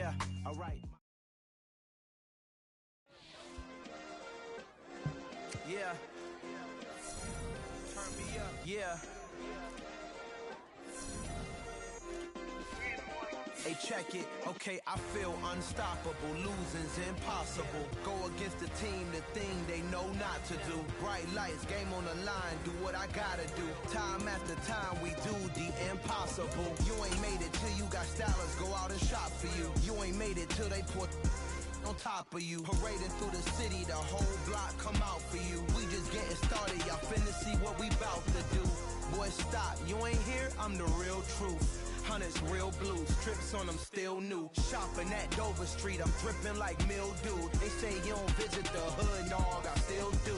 Yeah, all right. Yeah. Turn me up. Yeah. Hey, check it. Okay, I feel unstoppable. Losing's impossible. Go against the team, the thing they know not to do. Bright lights, game on the line, do what I gotta do. Time after time, we do the impossible. You ain't made it till you got stylists go out and shop for you. You ain't made it till they put on top of you. Parading through the city, the whole block come out for you. We just getting started, y'all finna see what we bout to do. Boy, stop, you ain't here, I'm the real truth. Hunters, real blues, strips on them still new. Shopping at Dover Street, I'm dripping like mildew. They say you don't visit the hood, dog, I still do.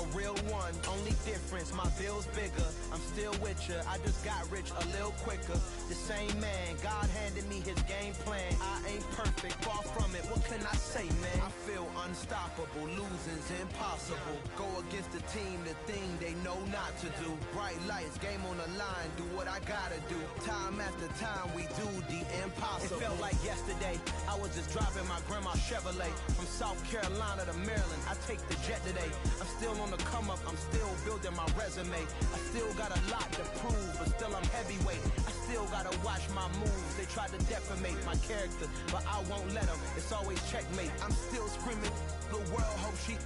A real one, only difference, my bill's bigger. I'm still with ya, I just got rich a little quicker. The same man, God handed me his game plan. I ain't perfect, far from it, what can I say, man? I feel unstoppable, losing's impossible. Go against the team, the thing they know not to do. Bright lights, game on the line, do what I gotta do. Time after time, we do the impossible. It felt like yesterday, I was just driving my grandma's Chevrolet. From South Carolina to Maryland, I take the jet today. I'm still on the come up, I'm still building my resume. I still got a lot to prove, but still I'm heavyweight. I still gotta watch my moves. They tried to defamate my character, but I won't let them. It's always checkmate. I'm still screaming, the world hope she.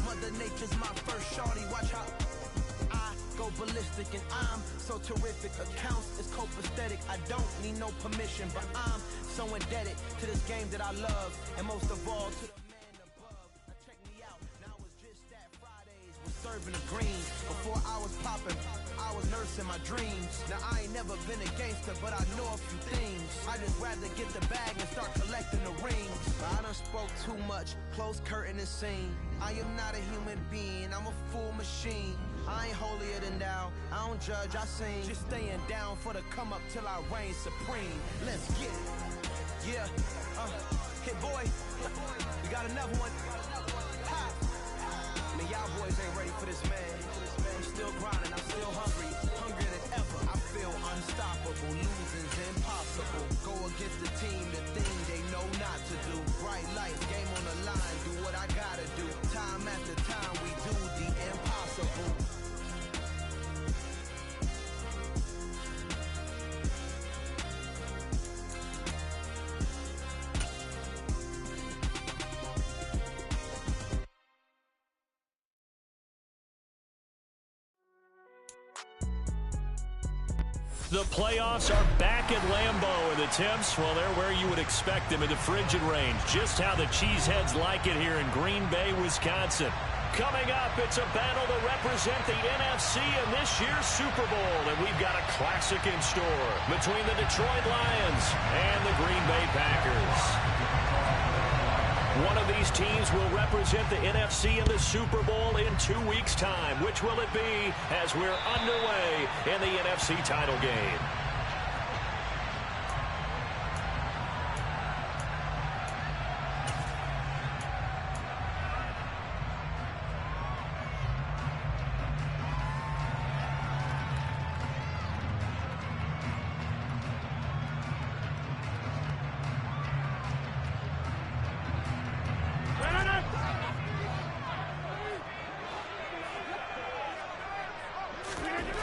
Mother Nature's my first shorty, watch how I go ballistic, and I'm so terrific. Accounts is copacetic, I don't need no permission, but I'm so indebted to this game that I love, and most of all to the man above. Now check me out, now it's just that Fridays was serving the greens. Before I was popping, I was nursing my dreams. Now I ain't never been a gangster, but I know a few things. I just rather get the bag and start collecting the rings. But I done spoke too much, close curtain and scene. I am not a human being, I'm a full machine. I ain't holier than thou, I don't judge, I sing. Just staying down for the come up till I reign supreme. Let's get it. Yeah, hit boy, we got another one. Ha. Man, y'all boys ain't ready for this, man. I'm still grinding, I'm still hungry, hungrier than ever. I feel unstoppable, losing's impossible. Go against the team, the thing they know not to do. Bright lights, game on the line, do what I gotta do. Time after time, we do the impossible. The playoffs are back at Lambeau, and the temps, well, they're where you would expect them in the frigid range. Just how the Cheeseheads like it here in Green Bay, Wisconsin. Coming up, it's a battle to represent the NFC in this year's Super Bowl, and we've got a classic in store between the Detroit Lions and the Green Bay Packers. One of these teams will represent the NFC in the Super Bowl in 2 weeks' time. Which will it be as we're underway in the NFC title game?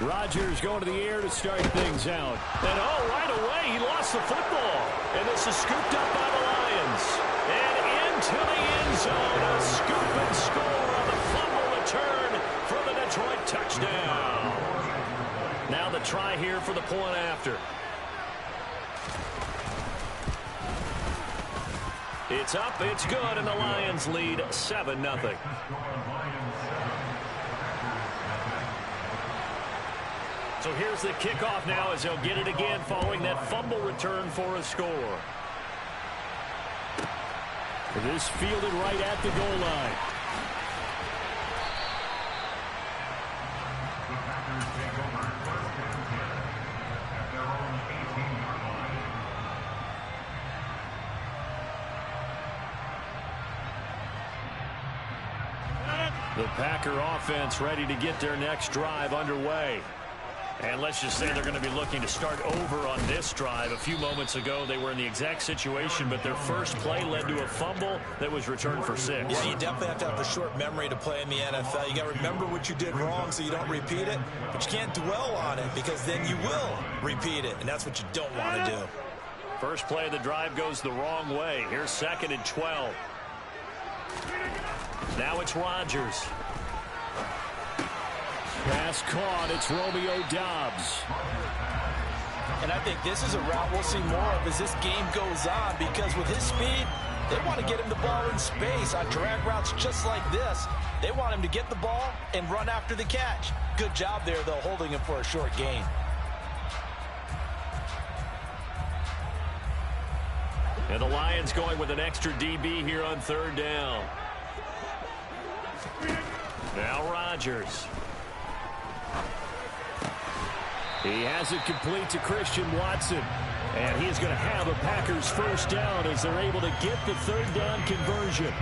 Rodgers going to the air to start things out. And right away, he lost the football. And this is scooped up by the Lions. And into the end zone, a scoop and score on the fumble return for the Detroit touchdown. Now the try here for the point after. It's up, it's good, and the Lions lead 7-0. So here's the kickoff now as they'll get it again following that fumble return for a score. This fielded right at the goal line. The Packer offense ready to get their next drive underway. And let's just say they're going to be looking to start over on this drive. A few moments ago, they were in the exact situation, but their first play led to a fumble that was returned for 6. Yeah, you definitely have to have a short memory to play in the NFL. You got to remember what you did wrong so you don't repeat it, but you can't dwell on it because then you will repeat it, and that's what you don't want to do. First play of the drive goes the wrong way. Here's 2nd and 12. Now it's Rodgers. Pass caught. It's Romeo Doubs. And I think this is a route we'll see more of as this game goes on, because with his speed, they want to get him the ball in space on drag routes just like this. They want him to get the ball and run after the catch. Good job there, though, holding him for a short gain. And the Lions going with an extra DB here on 3rd down. Now Rodgers. He has it complete to Christian Watson. And he's going to have a Packers first down as they're able to get the 3rd down conversion.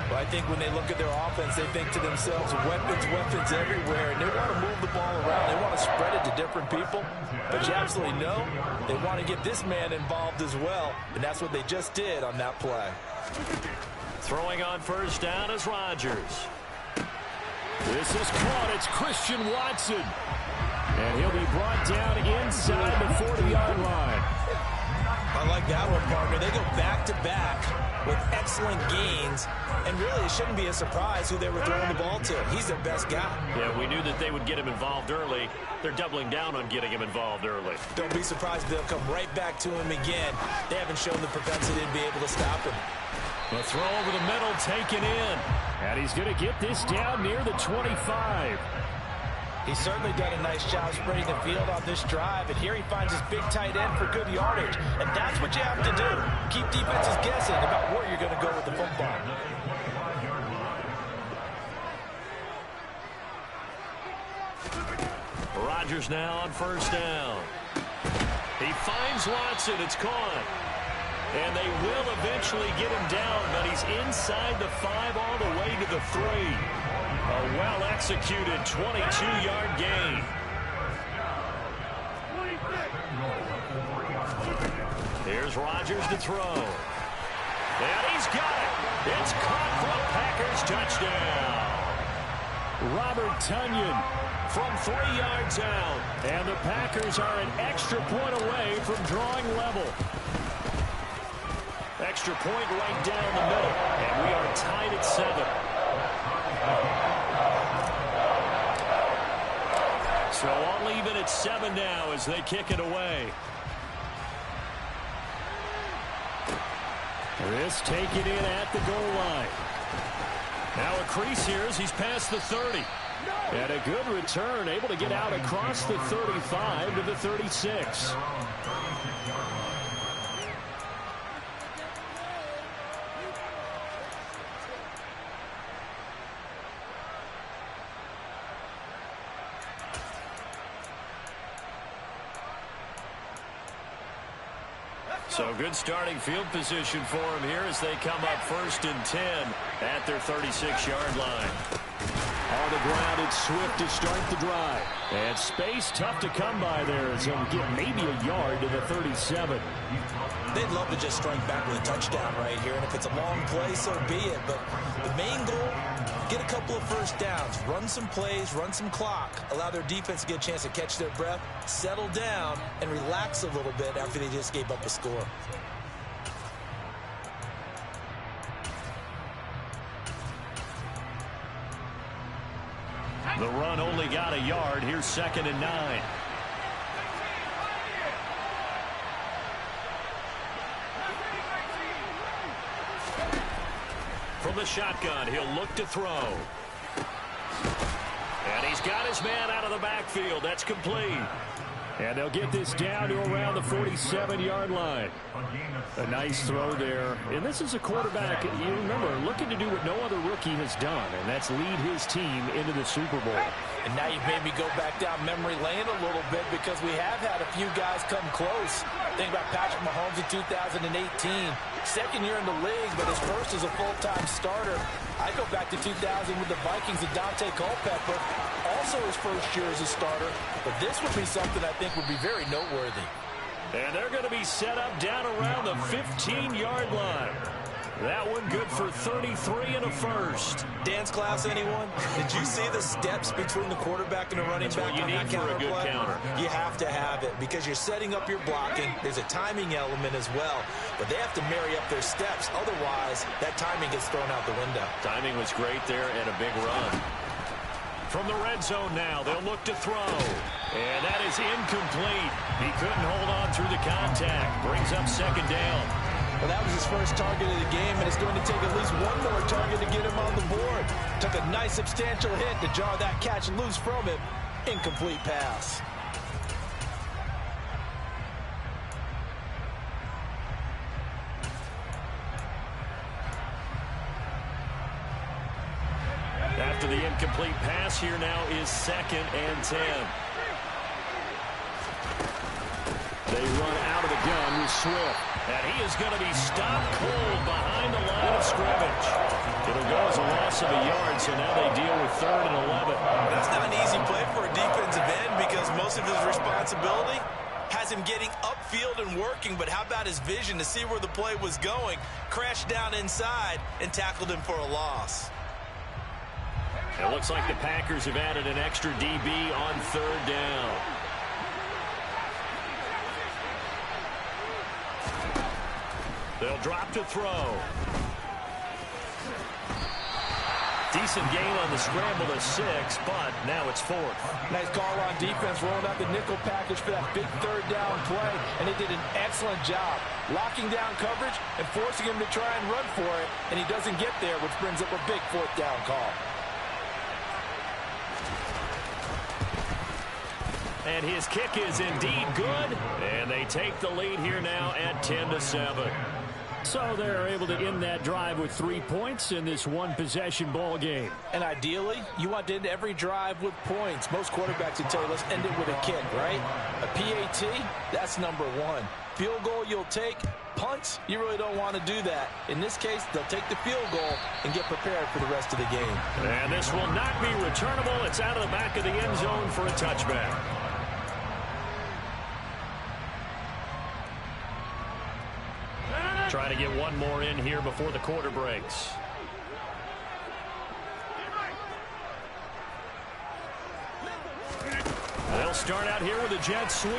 Well, I think when they look at their offense, they think to themselves, weapons, weapons everywhere. And they want to move the ball around. They want to spread it to different people. But you absolutely know they want to get this man involved as well. And that's what they just did on that play. Throwing on first down is Rodgers. This is caught. It's Christian Watson. And he'll be brought down inside the 40-yard line. I like that one, partner. They go back-to-back with excellent gains. And really, it shouldn't be a surprise who they were throwing the ball to. He's their best guy. Yeah, we knew that they would get him involved early. They're doubling down on getting him involved early. Don't be surprised if they'll come right back to him again. They haven't shown the propensity to be able to stop him. The throw over the middle taken in. And he's going to get this down near the 25. He's certainly done a nice job spreading the field on this drive, and here he finds his big tight end for good yardage. And that's what you have to do. Keep defenses guessing about where you're going to go with the football. Rodgers now on first down. He finds Watson. It's caught. And they will eventually get him down, but he's inside the 5 all the way to the 3. A well-executed 22-yard gain. Here's Rodgers to throw. And he's got it. It's caught for a Packers touchdown. Robert Tonyan from 3 yards out. And the Packers are an extra point away from drawing level. Extra point right down the middle. And we are tied at 7. So all even at 7 now as they kick it away. This taken in at the goal line. Now a crease here as he's past the 30. And a good return, able to get out across the 35 to the 36. So good starting field position for him here as they come up 1st and 10 at their 36-yard line. On the ground, it's Swift to start the drive. And space tough to come by there as he'll get maybe a yard to the 37. They'd love to just strike back with a touchdown right here. And if it's a long play, so be it. But the main goal, get a couple of first downs, run some plays, run some clock, allow their defense to get a chance to catch their breath, settle down, and relax a little bit after they just gave up a score. The run only got a yard. Here's 2nd and 9. From the shotgun, he'll look to throw. And he's got his man out of the backfield. That's complete. And they'll get this down to around the 47-yard line. A nice throw there. And this is a quarterback, you remember, looking to do what no other rookie has done, and that's lead his team into the Super Bowl. And now you've made me go back down memory lane a little bit because we have had a few guys come close. Think about Patrick Mahomes in 2018. Second year in the league, but his first as a full-time starter. I go back to 2000 with the Vikings and Dante Culpepper. Also his first year as a starter. But this would be something I think would be very noteworthy. And they're going to be set up down around the 15-yard line. That one good for 33 and a first. Dance class, anyone? Did you see the steps between the quarterback and the running back? That's what you need for a good counter. You have to have it because you're setting up your blocking. There's a timing element as well, but they have to marry up their steps. Otherwise, that timing gets thrown out the window. Timing was great there and a big run. From the red zone now, they'll look to throw. And that is incomplete. He couldn't hold on through the contact. Brings up second down. Well, that was his first target of the game, and it's going to take at least one more target to get him on the board. Took a nice substantial hit to jar that catch loose from him. Incomplete pass. After the incomplete pass, here now is 2nd and 10. They run out of the gun with Swift. And he is going to be stopped cold behind the line of scrimmage. It'll go as a loss of a yard, so now they deal with 3rd and 11. That's not an easy play for a defensive end because most of his responsibility has him getting upfield and working, but how about his vision to see where the play was going, crashed down inside, and tackled him for a loss. It looks like the Packers have added an extra DB on 3rd down. They'll drop to throw. Decent gain on the scramble to 6, but now it's 4th. Nice call on defense, rolling out the nickel package for that big 3rd down play, and they did an excellent job locking down coverage and forcing him to try and run for it, and he doesn't get there, which brings up a big 4th down call. And his kick is indeed good, and they take the lead here now at 10-7. So they're able to end that drive with 3 points in this one-possession ball game. And ideally, you want to end every drive with points. Most quarterbacks would tell you, let's end it with a kick, right? A PAT, that's number 1. Field goal you'll take. Punts, you really don't want to do that. In this case, they'll take the field goal and get prepared for the rest of the game. And this will not be returnable. It's out of the back of the end zone for a touchback. Trying to get one more in here before the quarter breaks. They'll start out here with a jet sweep.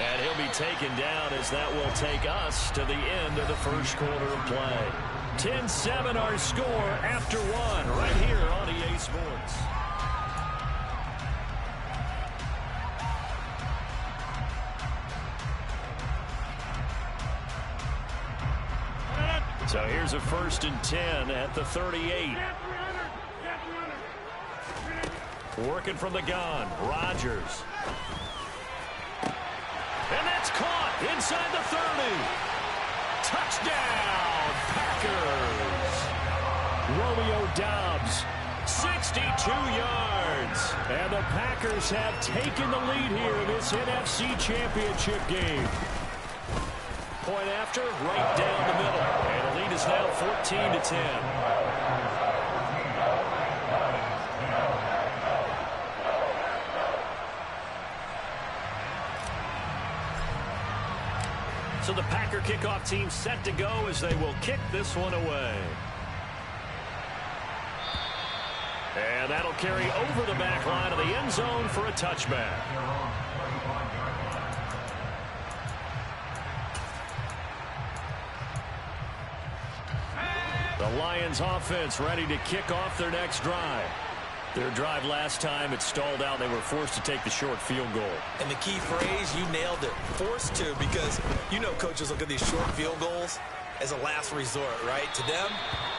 And he'll be taken down as that will take us to the end of the first quarter of play. 10-7 our score after 1 right here on EA Sports. So here's a 1st and 10 at the 38. Working from the gun, Rodgers. And that's caught inside the 30. Touchdown, Packers. Romeo Doubs, 62 yards. And the Packers have taken the lead here in this NFC Championship game. Point after, right down the middle. And the lead is now 14-10. So the Packer kickoff team set to go as they will kick this one away. And that'll carry over the back line of the end zone for a touchback. The Lions offense ready to kick off their next drive. Their drive last time, it stalled out. They were forced to take the short field goal. And the key phrase, you nailed it. Forced to, because you know coaches look at these short field goals as a last resort, right? To them,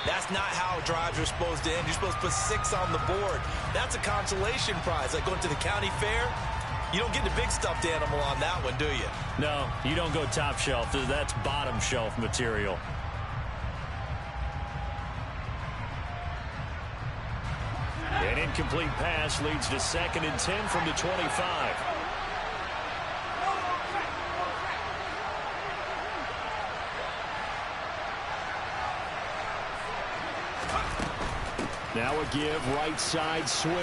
that's not how drives are supposed to end. You're supposed to put 6 on the board. That's a consolation prize. Like going to the county fair, you don't get the big stuffed animal on that one, do you? No, you don't go top shelf. That's bottom shelf material. incomplete pass leads to 2nd and 10 from the 25. Now a give, right side, Swift.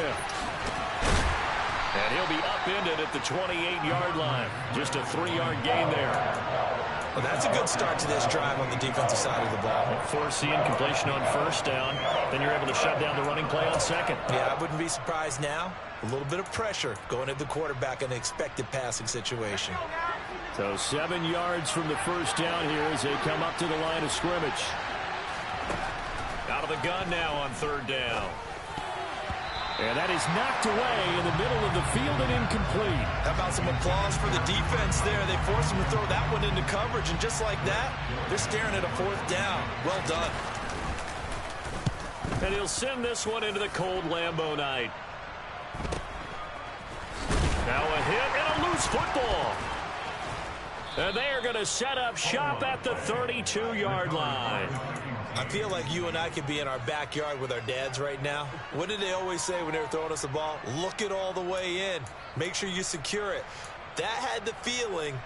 And he'll be upended at the 28-yard line. Just a 3-yard gain there. Well, that's a good start to this drive on the defensive side of the ball. Force the incompletion on 1st down. Then you're able to shut down the running play on 2nd. Yeah, I wouldn't be surprised now. A little bit of pressure going at the quarterback in an expected passing situation. So 7 yards from the 1st down here as they come up to the line of scrimmage. Out of the gun now on 3rd down. And that is knocked away in the middle of the field and incomplete. How about some applause for the defense there? They forced him to throw that one into coverage, and just like that, they're staring at a 4th down. Well done. And he'll send this one into the cold Lambeau night. Now a hit and a loose football. And they are going to set up shop at the 32-yard line. I feel like you and I could be in our backyard with our dads right now. What did they always say when they were throwing us the ball? Look it all the way in. Make sure you secure it. That had the feeling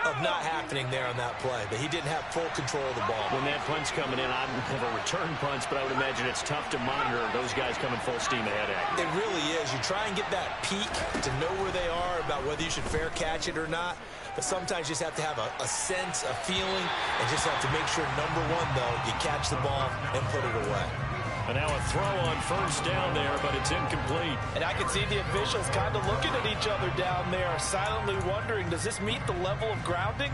of not happening there on that play, that he didn't have full control of the ball. When that punt's coming in, I don't have a return punch, but I would imagine it's tough to monitor those guys coming full steam ahead at you. It really is. You try and get that peek to know where they are, about whether you should fair catch it or not. But sometimes you just have to have a sense, a feeling, and just have to make sure, number one, though, you catch the ball and put it away. And now a throw on 1st down there, but it's incomplete. And I can see the officials kind of looking at each other down there, silently wondering, does this meet the level of grounding?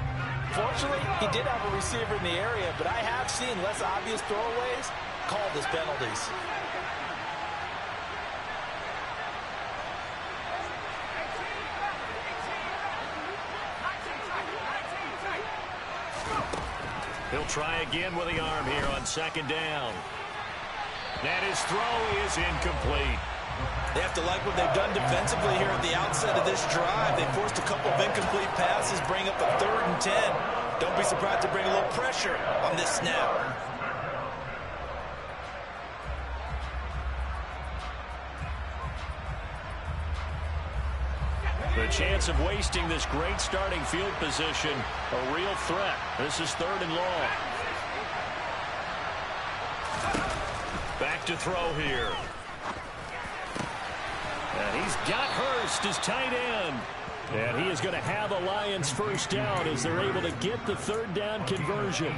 Fortunately, he did have a receiver in the area, but I have seen less obvious throwaways called as penalties. He'll try again with the arm here on 2nd down. And his throw is incomplete. They have to like what they've done defensively here at the outset of this drive. They forced a couple of incomplete passes, bring up a 3rd and 10. Don't be surprised to bring a little pressure on this snap. The chance of wasting this great starting field position, a real threat. This is 3rd and long. Back to throw here. And he's got Hurst as tight end. And he is going to have a Lions 1st down as they're able to get the 3rd down conversion.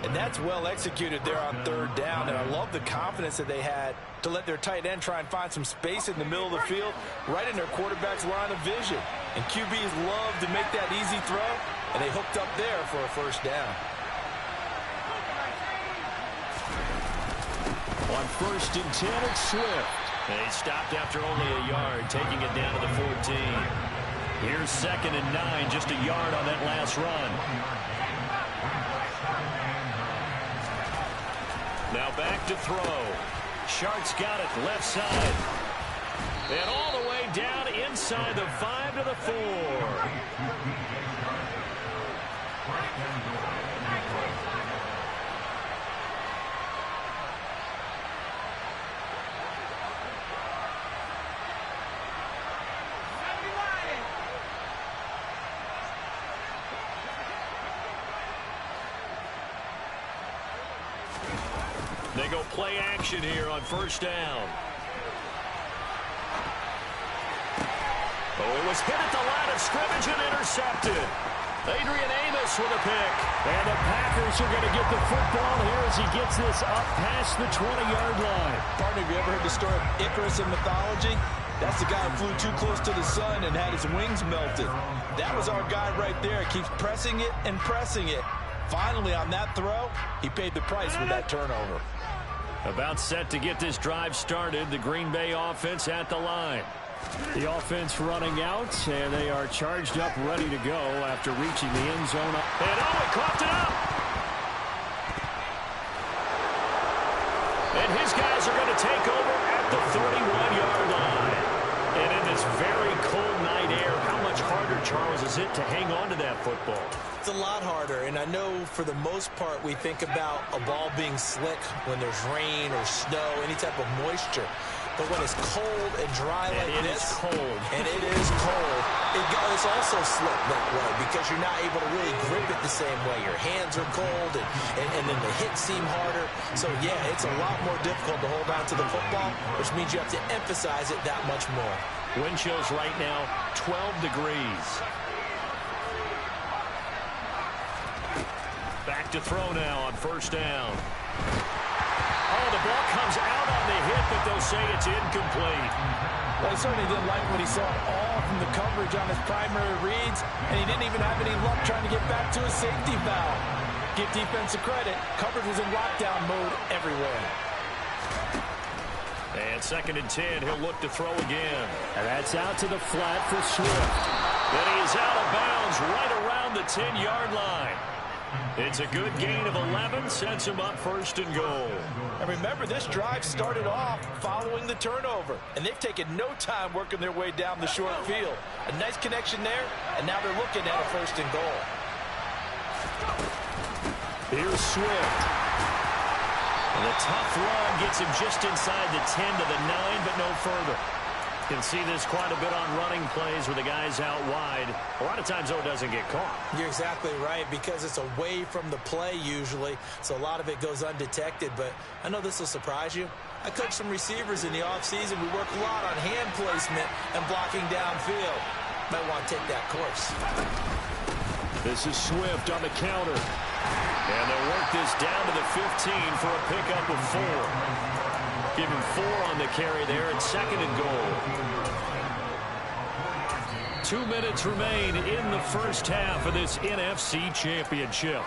And that's well executed there on 3rd down. And I love the confidence that they had to let their tight end try and find some space in the middle of the field, right in their quarterback's line of vision. And QBs love to make that easy throw, and they hooked up there for a 1st down. On 1st and 10, it's Swift. They stopped after only a yard, taking it down to the 14. Here's 2nd and 9, just a yard on that last run. Now back to throw. Shark's got it left side. And all the way down inside the 5 to the 4. They go play action here on 1st down. Oh, it was hit at the line of scrimmage and intercepted. Adrian Amos with a pick. And the Packers are going to get the football here as he gets this up past the 20-yard line. Partner, have you ever heard the story of Icarus in mythology? That's the guy who flew too close to the sun and had his wings melted. That was our guy right there. Keeps pressing it and pressing it. Finally, on that throw, he paid the price with that turnover. About set to get this drive started. The Green Bay offense at the line. The offense running out, and they are charged up, ready to go after reaching the end zone. And he coughed it up. And his guys are going to take over at the 31-yard line. And in this very cold night air, how much harder, Charles, is it to hang on to that football? It's a lot harder, and I know for the most part we think about a ball being slick when there's rain or snow, any type of moisture. but when it's cold and dry like this, it's cold. And it is cold, it's also slipped that way because you're not able to really grip it the same way. Your hands are cold, and then the hits seem harder. So, yeah, it's a lot more difficult to hold on to the football, which means you have to emphasize it that much more. Wind chills right now, 12 degrees. Back to throw now on first down. Oh, the ball comes out on the hit, but they'll say it's incomplete. Well, he certainly didn't like what he saw at all from the coverage on his primary reads, and he didn't even have any luck trying to get back to his safety valve. Give defensive credit. Coverage was in lockdown mode everywhere. And 2nd and 10, he'll look to throw again. And that's out to the flat for Swift. Then he is out of bounds right around the 10-yard line. It's a good gain of 11, sets him up 1st and goal. And remember, this drive started off following the turnover, and they've taken no time working their way down the short field. A nice connection there, and now they're looking at a 1st and goal. Here's Swift. And the tough run gets him just inside the 10 to the 9, but no further. You can see this quite a bit on running plays where the guy's out wide. A lot of times, though, it doesn't get caught. You're exactly right, because it's away from the play usually, so a lot of it goes undetected. But I know this will surprise you. I coached some receivers in the offseason. We work a lot on hand placement and blocking downfield. Might want to take that course. This is Swift on the counter. And they'll work this down to the 15 for a pickup of 4. Give him 4 on the carry there at 2nd and goal. 2 minutes remain in the first half of this NFC Championship.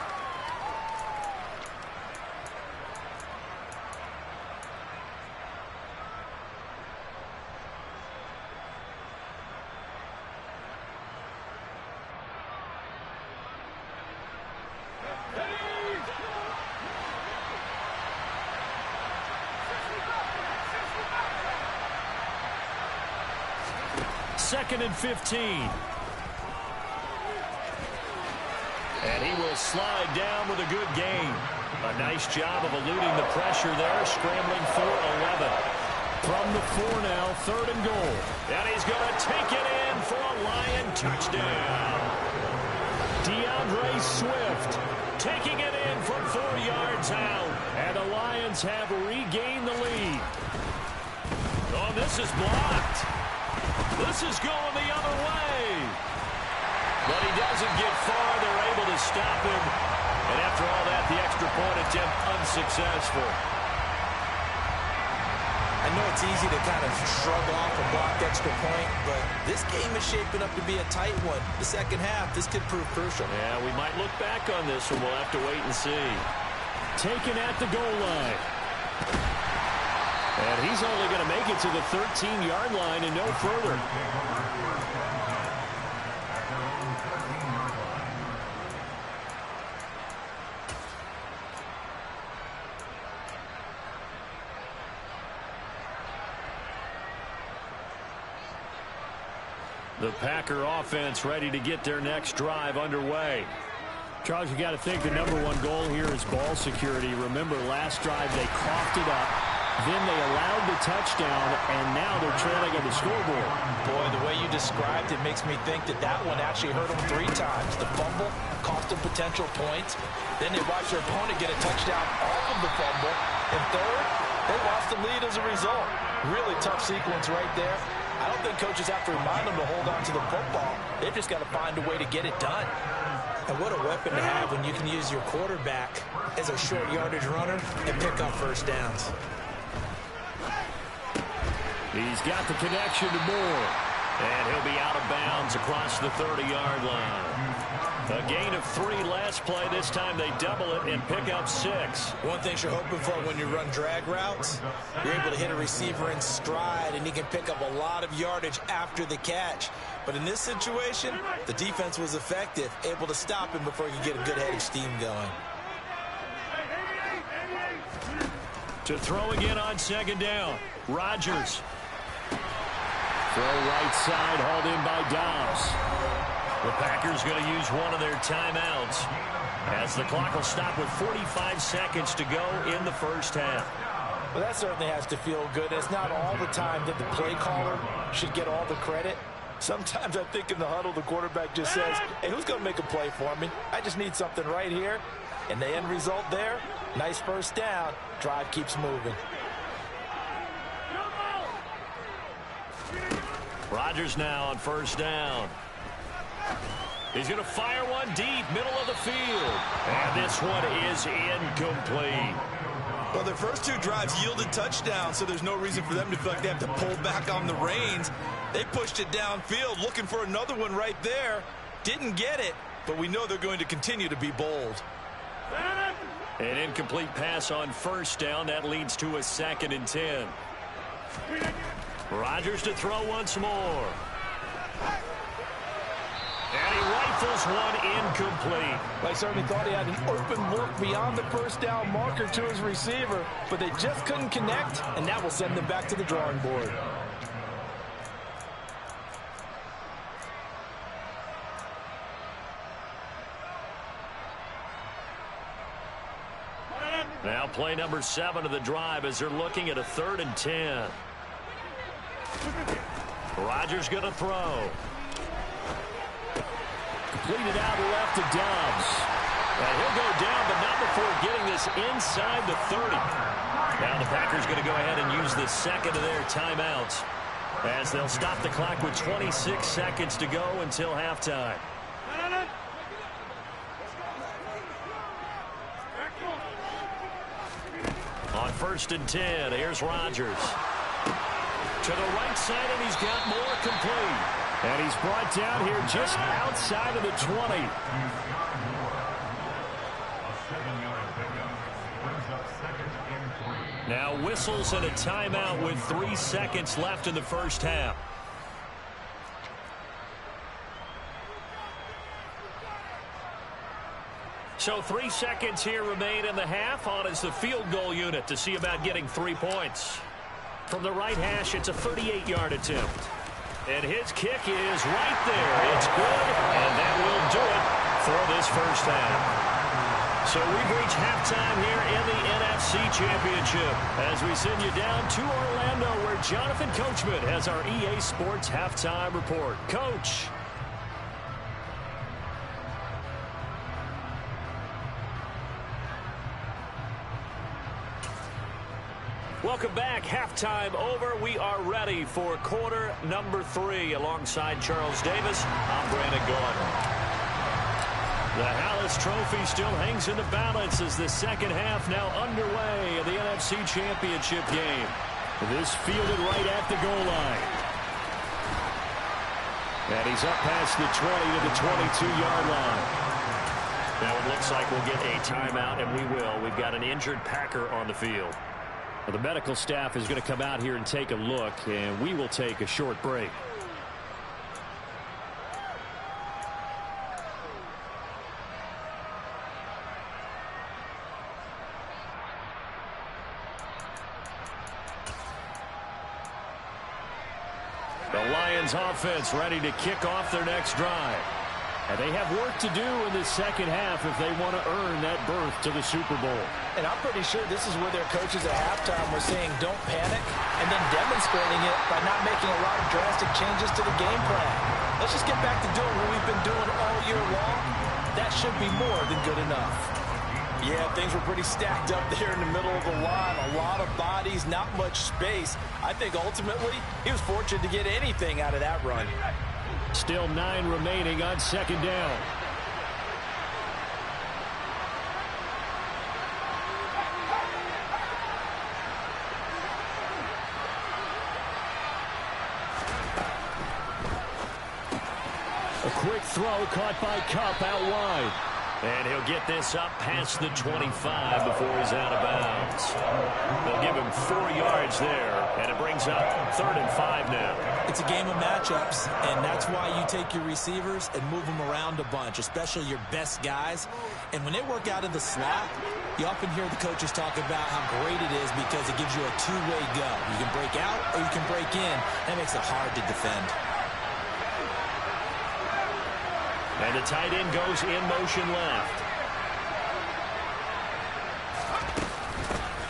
Second and 15. And he will slide down with a good gain. A nice job of eluding the pressure there, scrambling for 11. From the 4 now, 3rd and goal. And he's going to take it in for a Lion touchdown. DeAndre Swift taking it in from 4 yards out. And the Lions have regained the lead. Oh, this is blocked. This is going the other way. But he doesn't get far. They're able to stop him. And after all that, the extra point attempt unsuccessful. I know it's easy to kind of shrug off a blocked extra point, but this game is shaping up to be a tight one. The second half, this could prove crucial. Yeah, we might look back on this one. We'll have to wait and see. Taken at the goal line. And he's only going to make it to the 13-yard line and no further. The Packer offense ready to get their next drive underway. Charles, you got to think the #1 goal here is ball security. Remember, last drive they coughed it up. Then they allowed the touchdown, and now they're trailing on the scoreboard. Boy, the way you described it makes me think that that one actually hurt them 3 times. The fumble cost them potential points. Then they watched their opponent get a touchdown off of the fumble. And third, they lost the lead as a result. Really tough sequence right there. I don't think coaches have to remind them to hold on to the football. They've just got to find a way to get it done. And what a weapon to have when you can use your quarterback as a short yardage runner and pick up first downs. He's got the connection to Moore. And he'll be out of bounds across the 30-yard line. A gain of 3 last play. This time they double it and pick up 6. One thing you're hoping for when you run drag routes, you're able to hit a receiver in stride, and he can pick up a lot of yardage after the catch. But in this situation, the defense was effective, able to stop him before he could get a good head of steam going. To throw again on 2nd down. Rodgers. Throw right side, hauled in by Dobbs. The Packers going to use one of their timeouts as the clock will stop with 45 seconds to go in the first half. Well, that certainly has to feel good. It's not all the time that the play caller should get all the credit. Sometimes I think in the huddle, the quarterback just says, hey, who's going to make a play for me? I just need something right here. And the end result there, nice first down. Drive keeps moving. Rodgers now on first down. He's going to fire one deep, middle of the field. And this one is incomplete. Well, their first two drives yielded touchdowns, so there's no reason for them to feel like they have to pull back on the reins. They pushed it downfield, looking for another one right there. Didn't get it, but we know they're going to continue to be bold. An incomplete pass on first down. That leads to a 2nd and 10. Rodgers to throw once more. And he rifles one incomplete. I certainly thought he had an open look beyond the first down marker to his receiver, but they just couldn't connect, and that will send them back to the drawing board. Now play number 7 of the drive as they're looking at a 3rd and 10. Rodgers going to throw. Completed out left to Dobbs. And he'll go down, but not before getting this inside the 30. Now the Packers going to go ahead and use the 2nd of their timeouts as they'll stop the clock with 26 seconds to go until halftime. On 1st and 10, here's Rodgers. To the right side, and he's got more complete. And he's brought down here just outside of the 20. Now whistles and a timeout with 3 seconds left in the first half. So 3 seconds here remain in the half. On is the field goal unit to see about getting 3 points. From the right hash, it's a 38-yard attempt. And his kick is right there. It's good, and that will do it for this first half. So we've reached halftime here in the NFC Championship as we send you down to Orlando where Jonathan Coachman has our EA Sports Halftime Report. Coach. Welcome back. Halftime over. We are ready for quarter number 3. Alongside Charles Davis, I'm Brandon Gordon. The Hallis Trophy still hangs in the balance as the second half now underway of the NFC Championship game. This fielded right at the goal line. And he's up past the 20 to the 22-yard line. Now it looks like we'll get a timeout, and we will. We've got an injured Packer on the field. Well, the medical staff is going to come out here and take a look, and we will take a short break. The Lions offense ready to kick off their next drive. And they have work to do in the second half if they want to earn that berth to the Super Bowl. And I'm pretty sure this is where their coaches at halftime were saying don't panic and then demonstrating it by not making a lot of drastic changes to the game plan. Let's just get back to doing what we've been doing all year long. That should be more than good enough. Yeah, things were pretty stacked up there in the middle of the line. A lot of bodies, not much space. I think ultimately he was fortunate to get anything out of that run. Still 9 remaining on second down. A quick throw caught by Kupp out wide. And he'll get this up past the 25 before he's out of bounds. They'll give him 4 yards there, and it brings up 3rd and 5 now. It's a game of matchups, and that's why you take your receivers and move them around a bunch, especially your best guys. And when they work out of the slot, you often hear the coaches talk about how great it is because it gives you a two-way go. You can break out or you can break in. That makes it hard to defend. And the tight end goes in motion left.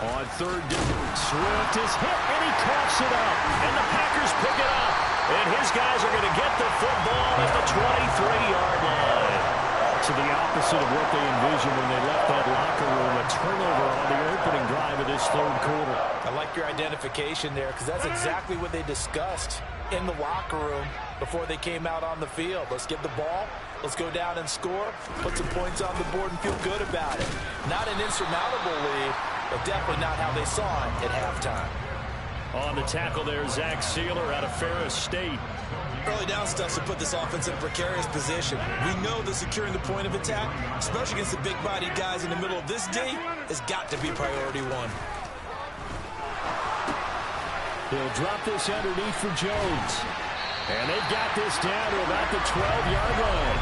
On third down, Swift is hit, and he coughs it up. And the Packers pick it up. And his guys are going to get the football at the 23-yard line. To the opposite of what they envisioned when they left that locker room. A turnover on the opening drive of this third quarter. I like your identification there because that's exactly what they discussed in the locker room before they came out on the field. Let's get the ball. Let's go down and score. Put some points on the board and feel good about it. Not an insurmountable lead, but definitely not how they saw it at halftime. On the tackle there, Zach Sealer out of Ferris State. Early down stuff to put this offense in a precarious position. We know that securing the point of attack, especially against the big-bodied guys in the middle of this D, has got to be priority one. He'll drop this underneath for Jones. And they've got this down to about the 12-yard line.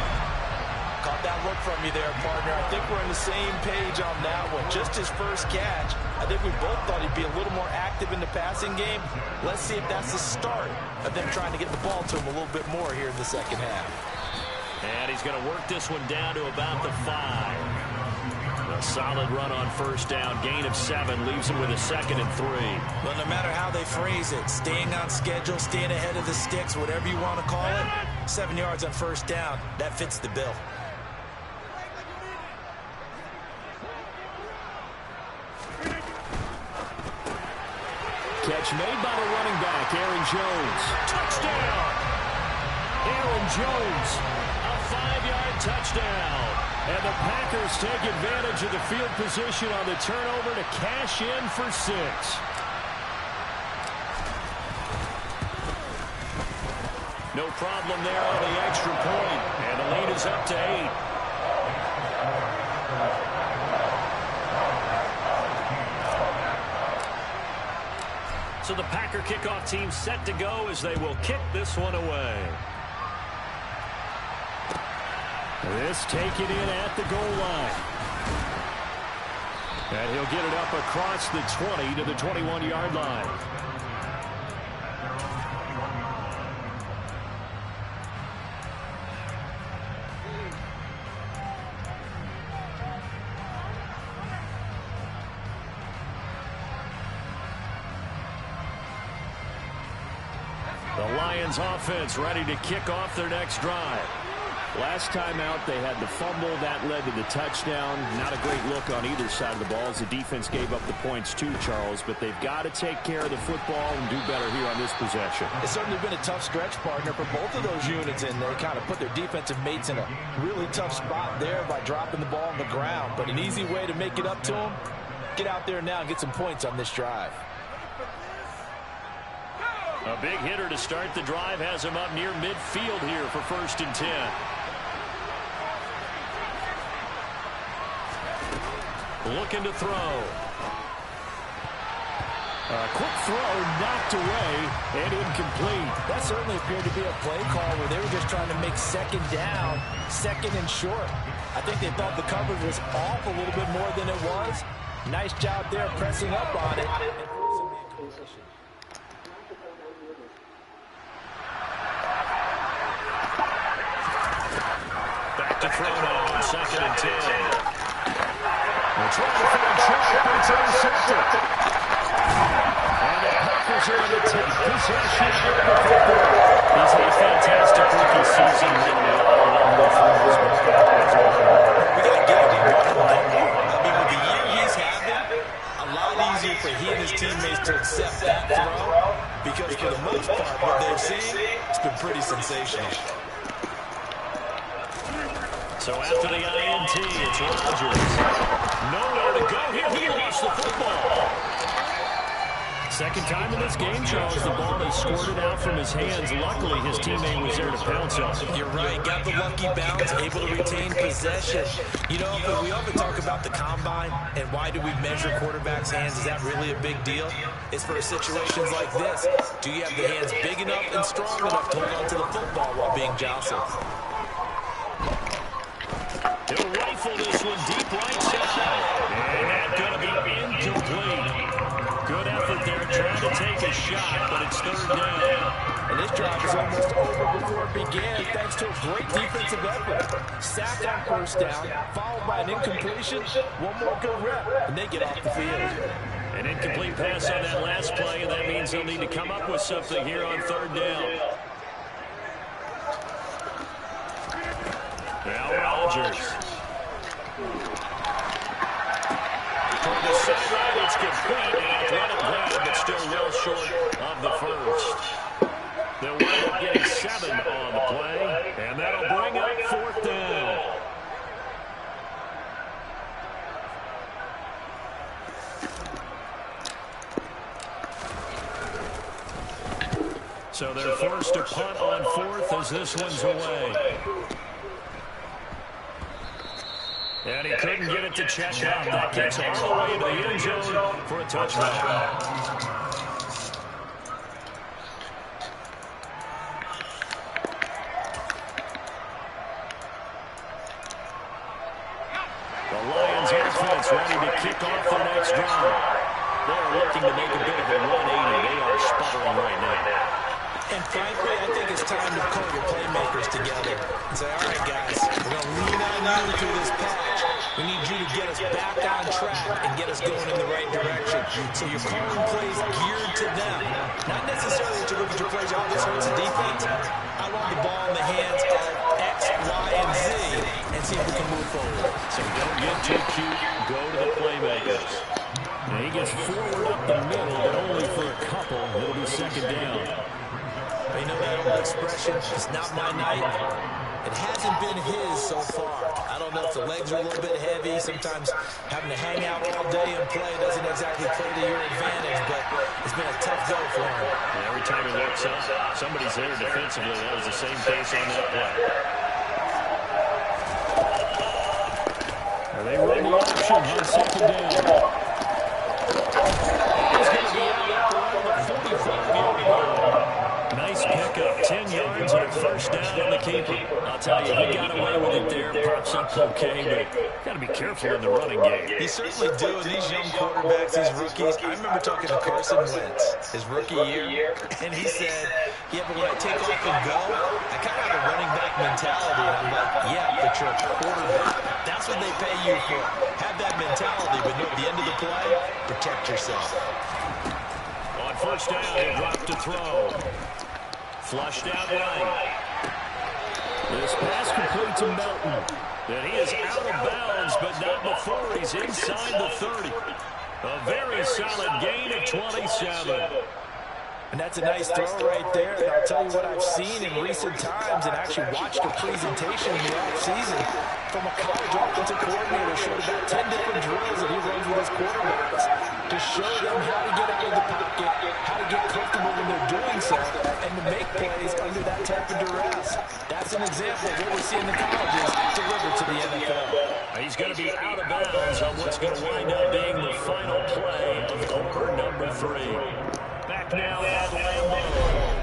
Caught that look from you there, partner. I think we're on the same page on that one. Just his first catch. I think we both thought he'd be a little more active in the passing game. Let's see if that's the start of them trying to get the ball to him a little bit more here in the second half. And he's going to work this one down to about the 5. A solid run on first down. Gain of 7 leaves him with a 2nd and 3. Well, no matter how they phrase it, staying on schedule, staying ahead of the sticks, whatever you want to call it, 7 yards on first down, that fits the bill. Catch made by the running back, Aaron Jones. Touchdown! Aaron Jones, a 5-yard touchdown. And the Packers take advantage of the field position on the turnover to cash in for 6. No problem there on the extra point. And the lead is up to 8. So the Packer kickoff team set to go as they will kick this one away. This taken in at the goal line. And he'll get it up across the 20 to the 21-yard line. The Lions offense ready to kick off their next drive. Last time out, they had the fumble. That led to the touchdown. Not a great look on either side of the ball as the defense gave up the points too, Charles. But they've got to take care of the football and do better here on this possession. It's certainly been a tough stretch, partner, for both of those units, and they kind of put their defensive mates in a really tough spot there by dropping the ball on the ground. But an easy way to make it up to them, get out there now and get some points on this drive. A big hitter to start the drive has him up near midfield here for 1st and 10. Looking to throw. A quick throw knocked away and incomplete. That certainly appeared to be a play call where they were just trying to make 2nd down, 2nd and short. I think they thought the coverage was off a little bit more than it was. Nice job there pressing up on it. Back to throw now on 2nd and 10. They're trying to find Sharp. It's intercepted. And the Packers are going to take possession of the football. He's had a fantastic rookie season. We got to give him one line. I mean, with the year he's having, a lot easier for he and his teammates to accept that throw because for the most part, what they've seen, it's been pretty sensational. So after the INT, it's Rodgers. Nowhere to go here. He lost the football. Second time in this game, Charles, the ball has squirted out from his hands. Luckily, his teammate was there to pounce on it. You're right. Got the lucky bounce, able to retain possession. You know, we often talk about the combine and why do we measure quarterbacks' hands. Is that really a big deal? It's for situations like this. Do you have the hands big enough and strong enough to hold on to the football while being jostled? He'll rifle this one deep right side. And that's going to be incomplete. Good effort there trying to take a shot, but it's 3rd down. And this drive is almost over before it began thanks to a great defensive effort. Sack on 1st down, followed by an incompletion. One more good rep, and they get off the field. An incomplete pass on that last play, and that means they'll need to come up with something here on third down. Now Rodgers. From the sideline, it's complete. An athletic grab, but still well short of the first. They'll wind up getting 7 on the play, and that'll bring up fourth down. So they're forced to punt on fourth as this one's away. And he couldn't get it to check out. That gets all the way into the end zone for a touchdown. The Lions offense ready to kick off their next drive. They're looking to make a bit of a 180. They are sputtering right now. And frankly, I think it's time to pull your playmakers together and say, all right, guys, we're going to lean on you through this patch. We need you to get us back on track and get us going in the right direction. So you're calling plays geared to them. Not necessarily that you look at your plays, oh, this hurts the defense. I want the ball in the hands of X, Y, and Z and see if we can move forward. So don't get too cute. Go to the playmakers. And he gets forward up the middle, but only for a couple. It'll be second down. You know that old expression, it's not my night. It hasn't been his so far. I don't know if the legs are a little bit heavy. Sometimes having to hang out all day and play doesn't exactly play to your advantage, but it's been a tough go for him. And every time he looks up, somebody's there defensively. That was the same case on that play. They run the option on second down. He's going to be out around the 45-yard line. Nice pickup, 10 yards and a first down on the keeper. I'll tell you, he got away with it there. Pops up okay, but got to be careful in the running game. You certainly do. And these young quarterbacks, these rookies, I remember talking to Carson Wentz his rookie year, and he said, yeah, but when I take off and go, I kind of have a running back mentality. And I'm like, yeah, but you're a quarterback. That's what they pay you for. Have that mentality, but at the end of the play, protect yourself. On first down, he'll drop to throw. Flushed out right. This pass complete to Melton. And he is out of bounds, but not before he's inside the 30. A very solid gain of 27. And that's a nice throw right there. And I'll tell you what I've seen in recent times and actually watched a presentation in the offseason from a college offensive coordinator. Showed about 10 different drills that he runs with his quarterbacks to show them how to get out of the pocket, how to get comfortable when they're doing so, and to make plays under that type of duress. That's an example of what we see in the colleges delivered to the NFL. He's going to be out of bounds on what's going to wind up being the final play of quarter number 3. Back now at Lambeau.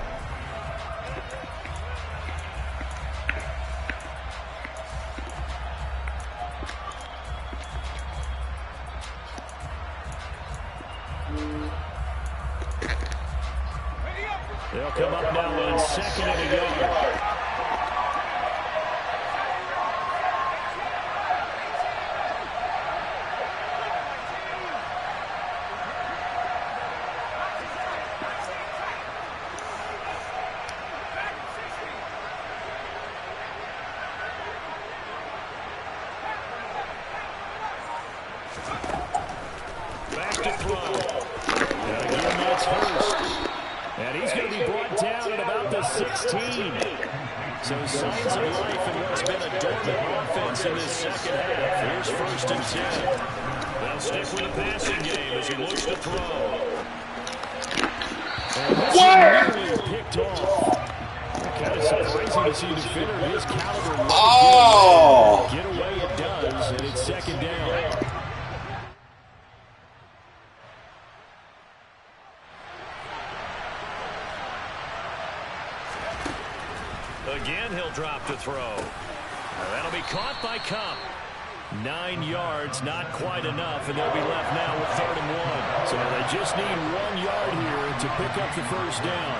They'll come up now on second and a yard. Back to throw. And again, that's Hurst. And he's going to be brought down at about the 16. So signs of life in what's been a dormant offense in this second half. Here's first and 10. They'll stick with the passing game as he looks to throw. And this is nearly picked off. Kind of surprising to see the defender of his caliber get away. It does, and it's second down. Again, he'll drop to throw. That'll be caught by Cup. 9 yards, not quite enough, and they'll be left now with 3rd and 1. So they just need 1 yard here to pick up the first down.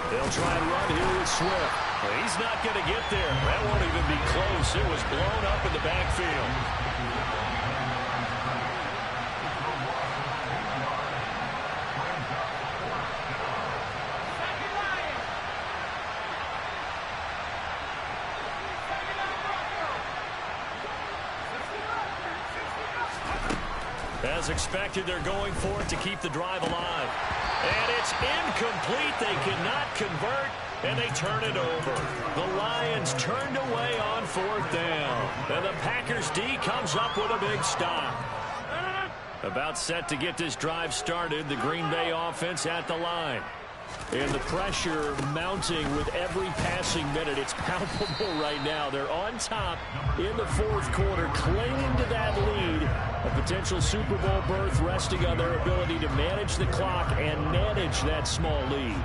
They'll try and run here with Swift. He's not going to get there. That won't even be close. It was blown up in the backfield. As expected, they're going for it to keep the drive alive. And it's incomplete. They cannot convert, and they turn it over. The Lions turned away on 4th down. And the Packers D comes up with a big stop. About set to get this drive started, the Green Bay offense at the line. And the pressure mounting with every passing minute. It's palpable right now. They're on top in the 4th quarter, clinging to that lead. A potential Super Bowl berth resting on their ability to manage the clock and manage that small lead.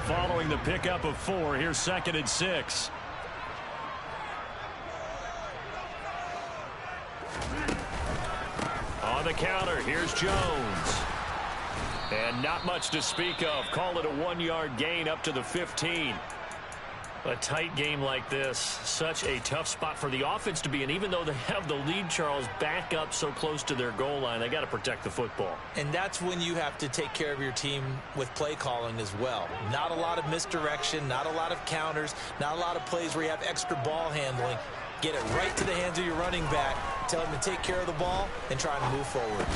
Following the pickup of 4, here's 2nd and 6. On the counter, here's Jones. And not much to speak of. Call it a 1-yard gain up to the 15. A tight game like this, such a tough spot for the offense to be in. Even though they have the lead, Charles, back up so close to their goal line, they got to protect the football. And that's when you have to take care of your team with play calling as well. Not a lot of misdirection, not a lot of counters, not a lot of plays where you have extra ball handling. Get it right to the hands of your running back. Tell him to take care of the ball and try to move forward.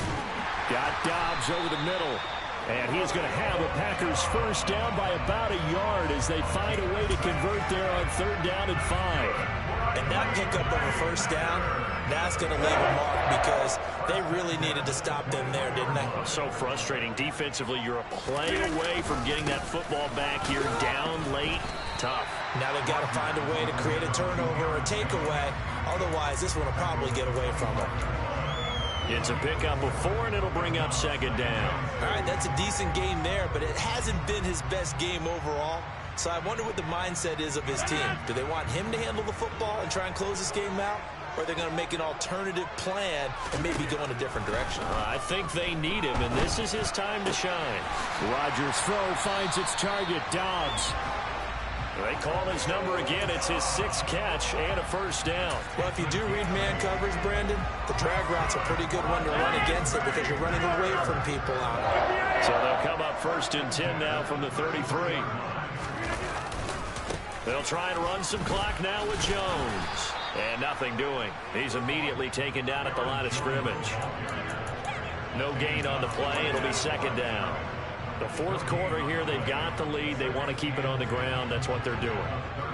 Got Dobbs over the middle. And he's going to have a Packers first down by about a yard as they find a way to convert there on 3rd down and 5. And that pickup of a first down, that's going to leave a mark because they really needed to stop them there, didn't they? So frustrating. Defensively, you're a play away from getting that football back here down late. Tough. Now they've got to find a way to create a turnover or a takeaway. Otherwise, this one will probably get away from them. It's a pickup of 4, and it'll bring up 2nd down. All right, that's a decent game there, but it hasn't been his best game overall. So I wonder what the mindset is of his team. Do they want him to handle the football and try and close this game out? Or are they going to make an alternative plan and maybe go in a different direction? I think they need him, and this is his time to shine. Rodgers' throw finds its target, Dobbs. They call his number again. It's his 6th catch and a first down. Well, if you do read man coverage, Brandon, the drag route's a pretty good one to run against it because you're running away from people out there. So they'll come up 1st and 10 now from the 33. They'll try and run some clock now with Jones. And nothing doing. He's immediately taken down at the line of scrimmage. No gain on the play. It'll be 2nd down. The 4th quarter here, they've got the lead. They want to keep it on the ground. That's what they're doing.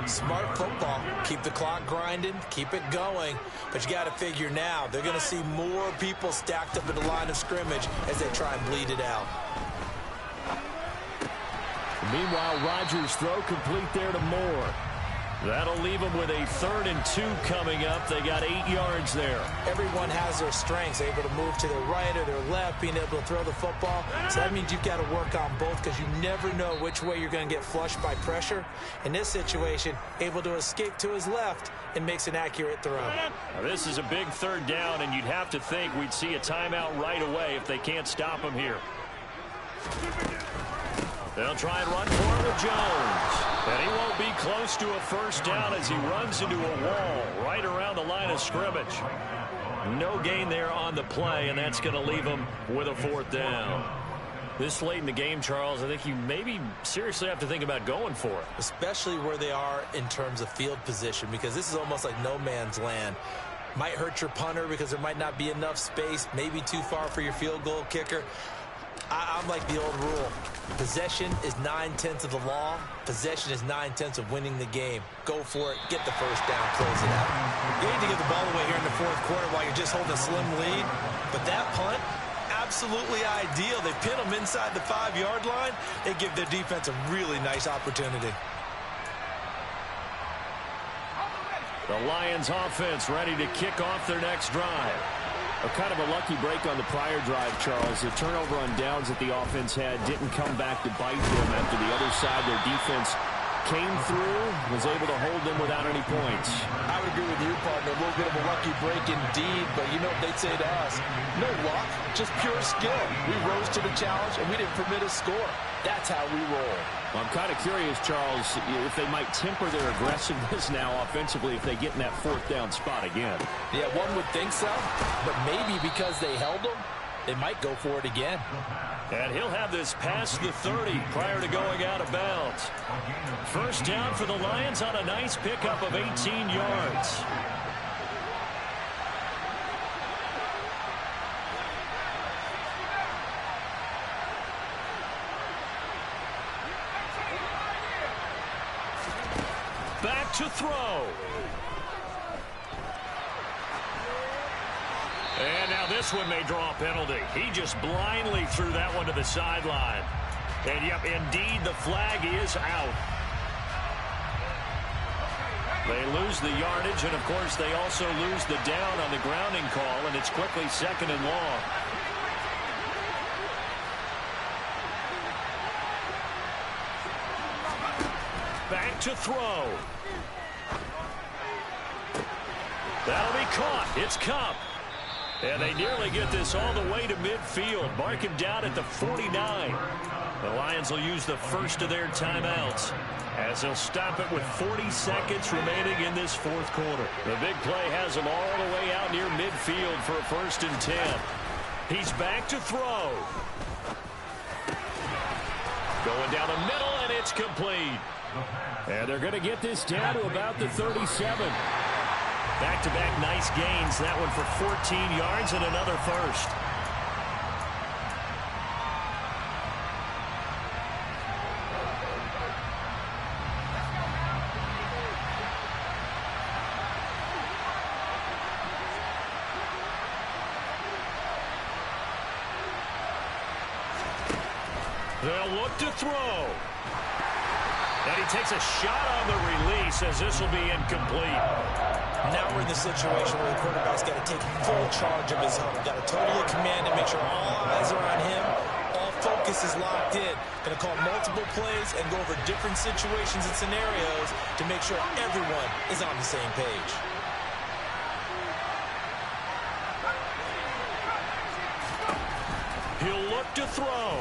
Smart football. Keep the clock grinding. Keep it going. But you got to figure now, they're going to see more people stacked up at the line of scrimmage as they try and bleed it out. Meanwhile, Rodgers' throw complete there to Moore. That'll leave them with a 3rd and 2 coming up. They got 8 yards there. Everyone has their strengths, able to move to their right or their left, being able to throw the football. So that means you've got to work on both because you never know which way you're going to get flushed by pressure. In this situation, able to escape to his left and makes an accurate throw. Now, this is a big 3rd down, and you'd have to think we'd see a timeout right away if they can't stop him here. They'll try and run for it with Jones. And he won't be close to a first down as he runs into a wall right around the line of scrimmage. No gain there on the play, and that's going to leave him with a 4th down. This late in the game, Charles, I think you maybe seriously have to think about going for it. Especially where they are in terms of field position, because this is almost like no man's land. Might hurt your punter because there might not be enough space, maybe too far for your field goal kicker. I'm like the old rule. Possession is 9/10 of the law. Possession is 9/10 of winning the game. Go for it. Get the first down. Close it out. You need to get the ball away here in the 4th quarter while you're just holding a slim lead. But that punt, absolutely ideal. They pin them inside the 5-yard line. They give their defense a really nice opportunity. The Lions offense ready to kick off their next drive. A kind of a lucky break on the prior drive, Charles. The turnover on downs that the offense had didn't come back to bite them after the other side. Their defense came through, was able to hold them without any points. I would agree with you, partner. A little bit of a lucky break indeed, but you know what they'd say to us? No luck, just pure skill. We rose to the challenge, and we didn't permit a score. That's how we roll. Well, I'm kind of curious, Charles, if they might temper their aggressiveness now offensively if they get in that 4th down spot again. Yeah, one would think so, but maybe because they held them, they might go for it again. And he'll have this past the 30 prior to going out of bounds. First down for the Lions on a nice pickup of 18 yards. to throw. And now this one may draw a penalty. He just blindly threw that one to the sideline. And, yep, indeed, the flag is out. They lose the yardage, and, of course, they also lose the down on the grounding call, and it's quickly 2nd and long. Back to throw. That'll be caught. It's Cup. And they nearly get this all the way to midfield. Mark him down at the 49. The Lions will use the first of their timeouts as they'll stop it with 40 seconds remaining in this 4th quarter. The big play has them all the way out near midfield for a 1st and 10. He's back to throw. Going down the middle, and it's complete. And they're going to get this down to about the 37. Back-to-back nice gains. That one for 14 yards and another first. They'll look to throw. And he takes a shot on the release as this will be incomplete. Now we're in the situation where the quarterback's got to take full charge of his own. Got to totally command and make sure all eyes are on him. All focus is locked in. Going to call multiple plays and go over different situations and scenarios to make sure everyone is on the same page. He'll look to throw.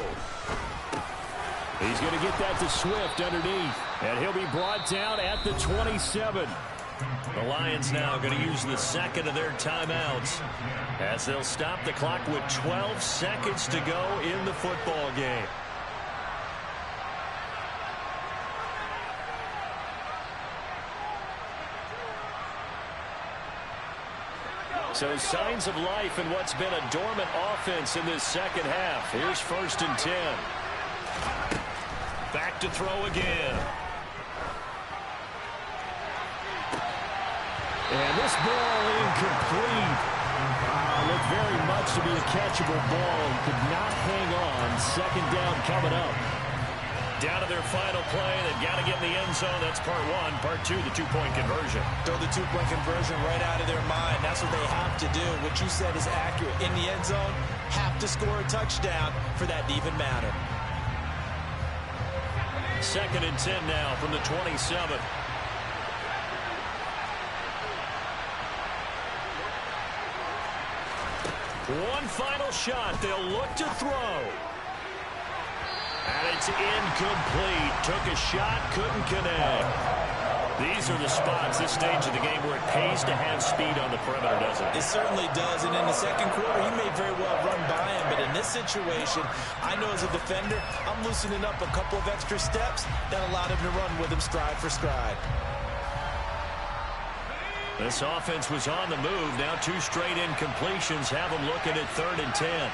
He's going to get that to Swift underneath. And he'll be brought down at the 27. The Lions now going to use the 2nd of their timeouts as they'll stop the clock with 12 seconds to go in the football game. So signs of life in what's been a dormant offense in this 2nd half. Here's 1st and 10. Back to throw again. And this ball incomplete. Looked very much to be a catchable ball. Could not hang on. 2nd down coming up. Down to their final play. They've got to get in the end zone. That's part 1. Part 2, the 2-point conversion. Throw the 2-point conversion right out of their mind. That's what they have to do. What you said is accurate. In the end zone, have to score a touchdown for that to even matter. 2nd and 10 now from the 27. One final shot. They'll look to throw. And it's incomplete. Took a shot, couldn't connect. These are the spots, this stage of the game, where it pays to have speed on the perimeter, doesn't it? It certainly does. And in the 2nd quarter, he may very well run by him. But in this situation, I know as a defender, I'm loosening up a couple of extra steps that allowed him to run with him stride for stride. This offense was on the move. Now 2 straight incompletions have them looking at 3rd and 10.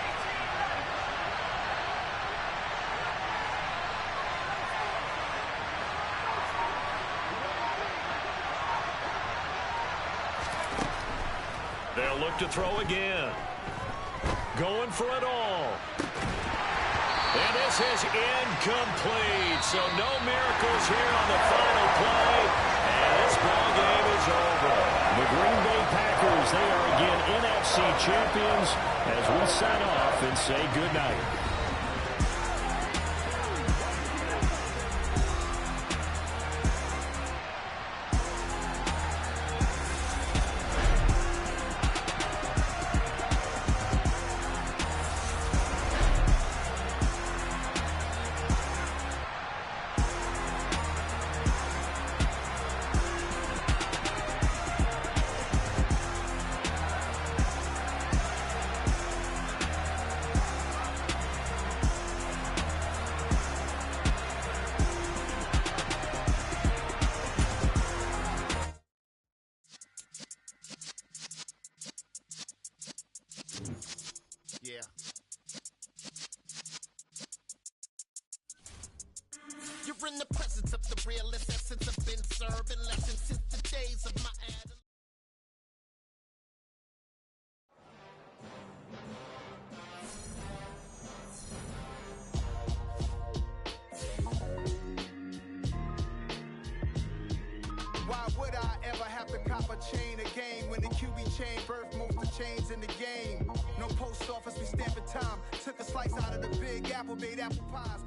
They'll look to throw again. Going for it all. And this is incomplete. So no miracles here on the final play. And this ball game is over. The Green Bay Packers, they are again NFC champions as we sign off and say goodnight. Cop a chain of game when the QB chain birthed most of chains in the game. No post office, we stamping time. Took a slice out of the big apple, made apple pies.